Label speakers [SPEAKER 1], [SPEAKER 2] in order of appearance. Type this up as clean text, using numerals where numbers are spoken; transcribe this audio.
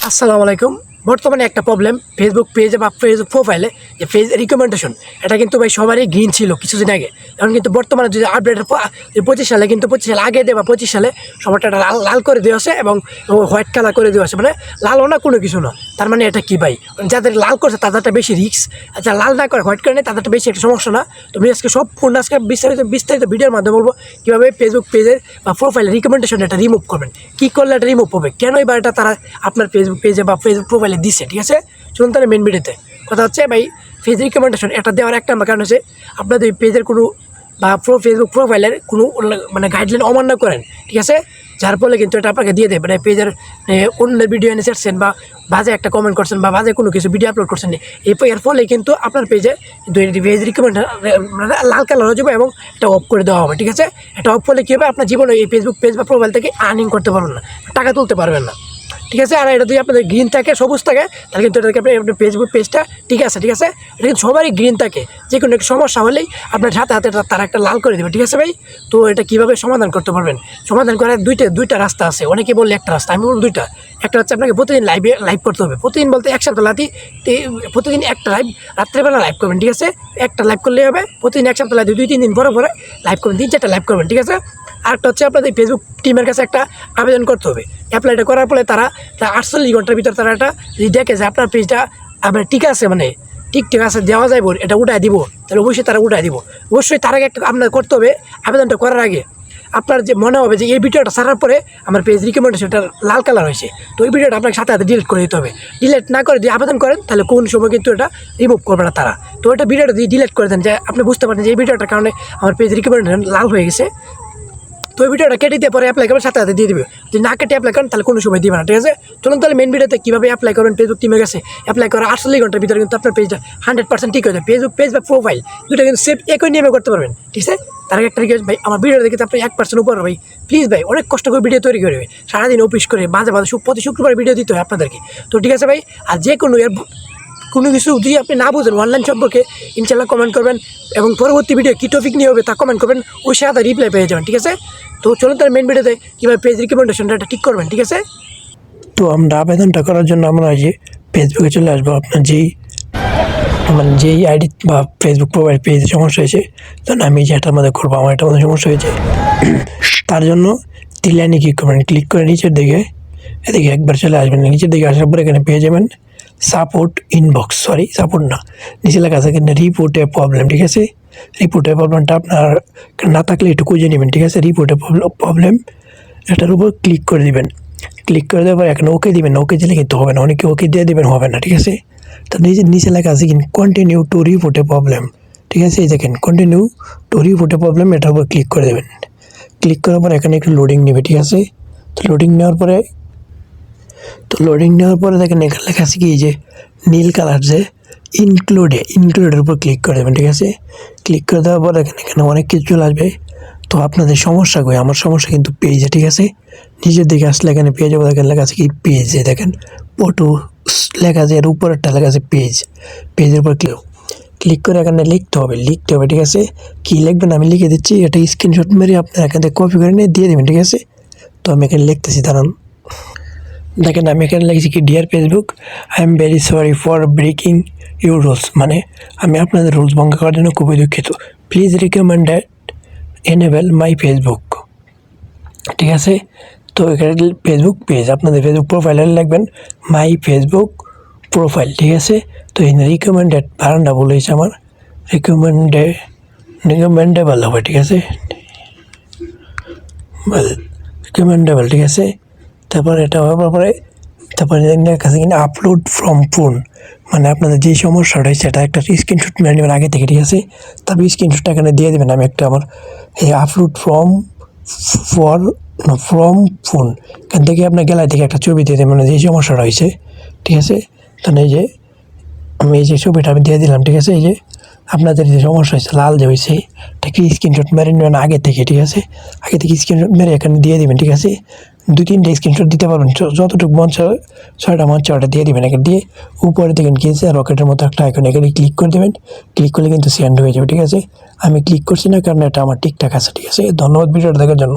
[SPEAKER 1] আসসালামু আলাইকুম। বর্তমানে একটা প্রবলেম ফেসবুক পেজে বা ফেসবুক প্রোফাইলে যে পেজ রিকমেন্ডেশন এটা কিন্তু ভাই সবারই গ্রিন ছিল কিছুদিন আগে। এখন কিন্তু বর্তমানে যদি আপডেটের 25 সালে কিন্তু 25 সাল আগে দেওয়া 25 সালে সময়টা লাল লাল করে দেওয়া আছে এবং হোয়াইট কালার করে দেওয়া আছে, মানে লালও না কোনো কিছু না। তার মানে এটা কি ভাই, যাদের লাল করছে তাদেরটা বেশি রিস্ক, আচ্ছা লাল না করে হোয়াইট করে নেই তাদেরটা বেশি একটা সমস্যা না। তো আমি আজকে সম্পূর্ণ আজকে বিস্তারিত ভিডিওর মাধ্যমে বলবো কীভাবে ফেসবুক পেজের বা প্রোফাইলের রিকমেন্ডেশন এটা রিমুভ করবেন, কী করলে এটা রিমুভ হবে, কেন এবার এটা তারা আপনার ফেসবুক পেজে বা ফেসবুক প্রোফাইলে দিচ্ছে। ঠিক আছে, চলুন তাহলে মেন ভিডিওতে। কথা হচ্ছে ভাই পেজ রিকমেন্ডেশন এটা দেওয়ার একটা কারণ হচ্ছে আপনাদের পেজের কোনো বা ফেসবুক প্রোফাইলের কোনো মানে গাইডলাইন অমান্য করেন, ঠিক আছে, যার ফলে কিন্তু এটা আপনাকে দিয়ে দেবে। মানে পেজের অন্য ভিডিও এনে ছাড়ছেন বা বাজে একটা কমেন্ট করছেন বা বাজে কোনো কিছু ভিডিও আপলোড করছেন, এর ফলে কিন্তু আপনার পেজে পেজ রিকমেন্ডেশন লাল কালার হয়ে যাবে এবং এটা অফ করে দেওয়া হবে। ঠিক আছে, এটা অফ করলে কী হবে, আপনার জীবনে এই ফেসবুক পেজ বা প্রোফাইল থেকে আর্নিং করতে পারবেন না, টাকা তুলতে পারবেন না। ঠিক আছে, আর এটা যদি আপনাদের গ্রিন থাকে সবুজ থাকে তাহলে কিন্তু এটাকে আপনার ফেসবুক পেজটা ঠিক আছে। ঠিক আছে, এটা কিন্তু সবারই গ্রিন থাকে, যে কোনো একটা সমস্যা হলেই আপনার হাতে হাতে তারা একটা লাল করে দেবে। ঠিক আছে ভাই, তো এটা কীভাবে সমাধান করতে পারবেন? সমাধান করার দুইটা রাস্তা আছে। অনেকে বললে একটা রাস্তা, আমি বলবো দুইটা। একটা হচ্ছে আপনাকে প্রতিদিন লাইভ করতে হবে। প্রতিদিন বলতে এক সপ্তাহ প্রতিদিন একটা রাত্রেবেলা লাইভ করবেন। ঠিক আছে, একটা লাইভ করলেই হবে। প্রতিদিন এক সপ্তাহ 2-3 দিন পরে লাইভ করবেন, 3-4টা লাইভ করবেন। ঠিক আছে, আরেকটা হচ্ছে আপনাদের ফেসবুক টিমের কাছে একটা আবেদন করতে হবে। অ্যাপ্লাইটা করার পরে তারা 48 ঘন্টার ভিতর তারা একটা যদি দেখে যে আপনার পেজটা আপনার ঠিক আছে, মানে ঠিক আছে দেওয়া যাইব, এটা উঠায় দিব, তাহলে অবশ্যই তারা উঠায় দিব। অবশ্যই তার আগে একটা আপনার করতে হবে, আবেদনটা করার আগে আপনার যে মনে হবে যে এই ভিডিওটা ছাড়ার পরে আমার পেজ রিকমেন্ডেশনটা লাল কালার হয়েছে, তো এই ভিডিওটা আপনাকে সাথে হাতে ডিলিট করে দিতে হবে। ডিলিট না করে দিয়ে আবেদন করেন তাহলে কোন সময় কিন্তু এটা রিমুভ করবে না তারা। তো এটা ভিডিওটা দিয়ে ডিলিট করে দেন, যে আপনি বুঝতে পারেন যে এই ভিডিওটার কারণে আমার পেজ রিকমেন্ডেশন লাল হয়ে গেছে। তো ওই ভিডিওটা কেটে দিয়ে পরে অ্যাপ্লাই করবেন, সাথে হাতে দিয়ে দেবে। যদি না কেটে অ্যাপ্লাই করেন তাহলে কোনো সময় দিবে না। ঠিক আছে, চলুন তাহলে মেন ভিডিওতে কীভাবে অ্যাপ্লাই করবেন ফেসবুক টিমের কাছে। অ্যাপ্লাই করার 48 ঘন্টার ভিতরে কিন্তু আপনার পেজটা 100% ঠিক হয়ে যাবে। ফেসবুক পেজ বা প্রোফাইল দুটো কিন্তু সেফ একই নিয়মে করতে পারবেন। ঠিক আছে, তার আগে একটা রিকোয়েস্ট ভাই, আমার ভিডিও দেখে আপনি 1% উপর ভাই প্লিজ ভাই, অনেক কষ্ট করে ভিডিও তৈরি করবে, সারাদিন অফিস করে মাঝে প্রতি শুক্রবার ভিডিও দিতে হয় আপনাদেরকে। তো ঠিক আছে ভাই, আর যে কোনো কিছু যদি আপনি না বুঝেন অনলাইন সম্পর্কে ইনশাল্লাহ কমেন্ট করবেন, এবং পরবর্তী ভিডিও কী টপিক নিয়ে হবে তা কমেন্ট করবেন, ওই সাথে রিপ্লাই পেয়ে যাবেন। ঠিক আছে, তো চলুন তার মেন ভিডিওতে কীভাবে পেজ রিকমেন্ডেশনটা ঠিক করবেন। ঠিক আছে,
[SPEAKER 2] তো আমরা আবেদনটা করার জন্য আমরা যে ফেসবুকে চলে আসবো, আপনার যেই আইডি বা ফেসবুক প্রোফাইল পেজে সমস্যা হয়েছে, তখন আমি যেটার মধ্যে করবো আমার এটার মধ্যে সমস্যা হয়েছে, তার জন্য 3 লাইনে ক্লিক করবেন। ক্লিক করে নিচের দিকে এদিকে একবার চলে আসবেন। নিচের দিকে আসার পরে এখানে পেয়ে যাবেন সাপোর্ট ইনবক্স, সাপোর্ট না, নিচে লেখা আছে এখানে রিপোর্টে প্রবলেম। ঠিক আছে, রিপোর্টের প্রবলেমটা আপনার না থাকলে একটু খুঁজে নেবেন। ঠিক আছে, রিপোর্টের প্রবলেম এটার উপর ক্লিক করে দিবেন। ক্লিক করে দেওয়ার পর এখানে ওকে দিবেন। ওকে দিলে কিন্তু হবে না, অনেকে ওকে দিয়ে দেবেন, হবে না। ঠিক আছে, তো নিচে লেখা আছে কিন্তু continue to report A problem. ঠিক আছে, এই দেখেন continue to report A problem, এটার উপর ক্লিক করে দেবেন। ক্লিক করার পর এখানে একটু লোডিং নেবে। ঠিক আছে, তো লোডিং নেওয়ার পরে দেখেন এখানে লেখা আছে কি যে নীল কালার যে ইনক্লুডের উপর ক্লিক করে দেবেন। ঠিক আছে, ক্লিক করে দেওয়ার পর এখানে অনেক কিছু চলে আসবে। তো আপনাদের সমস্যা কই, আমার সমস্যা কিন্তু পেজে। ঠিক আছে, নিচের দিকে আসলে এখানে পেয়ে যাবো, দেখেন লেখা আছে কি পেজে, দেখেন ফটো লেখা আছে, এর উপরেরটা লেখা আছে পেজের উপর ক্লিক করে এখানে লিখতে হবে। ঠিক আছে, কী লিখবেন আমি লিখে দিচ্ছি, এটা স্ক্রিনশট মেরে আপনার এখান থেকে কপি করে নিয়ে দিয়ে দেবেন। ঠিক আছে, তো আমি এখানে লিখতেছি, দাঁড়ান। দেখেন আমি এখানে লিখেছি কি dear Facebook, I am very sorry for breaking your rules, মানে আমি আপনাদের রুলস ভঙ্গ করার জন্য খুবই দুঃখিত। Please recommended enable my Facebook. ঠিক আছে, তো এখানে ফেসবুক পেজ, আপনাদের ফেসবুক প্রোফাইলে লিখবেন মাই ফেসবুক প্রোফাইল। ঠিক আছে, তো এই রিকমেন্ডেড বারান্ডা বলেছে আমার রিকমেন্ডেবল হবে। ঠিক আছে, রিকমেন্ডেবল। ঠিক আছে, তারপরে এটা হওয়ার পরে তারপরে কাছে কিনা আপলোড ফ্রম ফোন, মানে আপনাদের যে সমস্যাটা হয়েছে এটা একটা স্ক্রিনশট মেরে নেবেন আগে থেকে। ঠিক আছে, তবে স্ক্রিনশটটা এখানে দিয়ে দেবেন। আমি একটা আমার এই আপলোড ফ্রম ফোন এখান থেকে আপনার গ্যালারি থেকে একটা ছবি দিয়ে দেবেন, মানে যে সমস্যাটা হয়েছে। ঠিক আছে, তাহলে এই যে আমি এই যে ছবিটা আমি দিয়ে দিলাম। ঠিক আছে, এই যে আপনাদের যে সমস্যা হয়েছে লাল যে হয়েছে এটাকে স্ক্রিনশট মেরে নেবেন আগে থেকে। ঠিক আছে, আগে থেকে স্ক্রিনশট মেরে এখানে দিয়ে দেবেন। ঠিক আছে, 2-3টে স্ক্রিনশট দিতে পারবেন, যতটুকু মন চায় 6টা মন চায় ওটা দিয়ে দেবেন। এখানে দিয়ে উপরে দেখেন গিয়েছে রকেটের মতো একটা আইকন, এখানে ক্লিক করে দেবেন। ক্লিক করলে কিন্তু সেন্ড হয়ে যাবে। ঠিক আছে, আমি ক্লিক করছি না কারণ এটা আমার ঠিকঠাক আছে। ঠিক আছে, ধন্যবাদ ভিডিওটা দেখার জন্য।